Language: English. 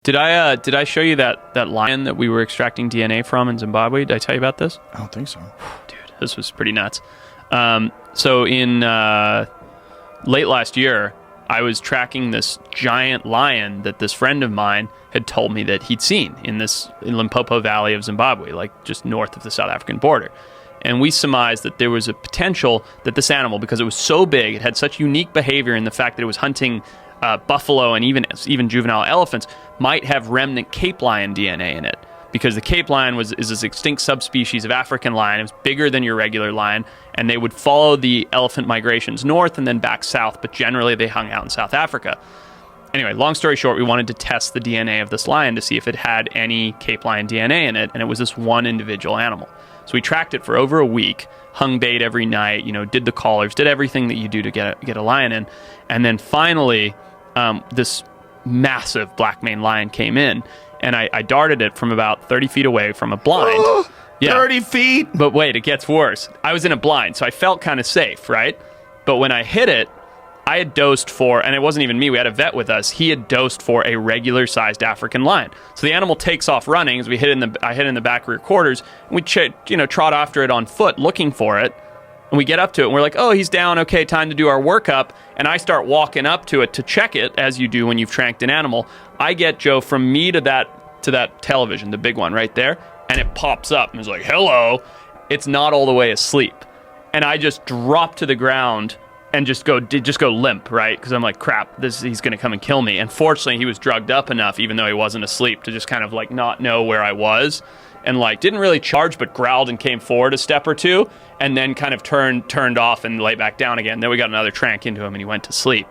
Did I show you that lion that we were extracting DNA from in Zimbabwe? Did I tell you about this? I don't think so. Dude, this was pretty nuts. So in late last year, I was tracking this giant lion that this friend of mine had told me that he'd seen in Limpopo Valley of Zimbabwe, like just north of the South African border. And we surmised that there was a potential that this animal, because it was so big, it had such unique behavior in the fact that it was hunting buffalo and even juvenile elephants, might have remnant Cape lion DNA in it. Because the Cape lion is this extinct subspecies of African lion. It was bigger than your regular lion, and they would follow the elephant migrations north and then back south, but generally they hung out in South Africa. Anyway, long story short, we wanted to test the DNA of this lion to see if it had any Cape lion DNA in it, and it was this one individual animal. So we tracked it for over a week, hung bait every night, did the collars, did everything that you do to get a lion in, and then finally, this massive black maned lion came in, and I darted it from about 30 feet away from a blind. Oh, 30 feet? But wait, it gets worse. I was in a blind, so I felt kind of safe, right? But when I hit it, I had dosed for, and it wasn't even me, we had a vet with us, he had dosed for a regular-sized African lion. So the animal takes off running as I hit in the back rear quarters, and we trot after it on foot looking for it. And we get up to it, and we're like, oh, he's down, okay, time to do our workup. And I start walking up to it to check it, as you do when you've tranked an animal. I get, Joe, from me to that television, the big one right there, and it pops up, and it's like, hello. It's not all the way asleep. And I just drop to the ground and just go limp, right? Because I'm like, crap, he's going to come and kill me. And fortunately, he was drugged up enough, even though he wasn't asleep, to just kind of like not know where I was. And like didn't really charge, but growled and came forward a step or two, and then kind of turned off and lay back down again. Then we got another trank into him, and he went to sleep.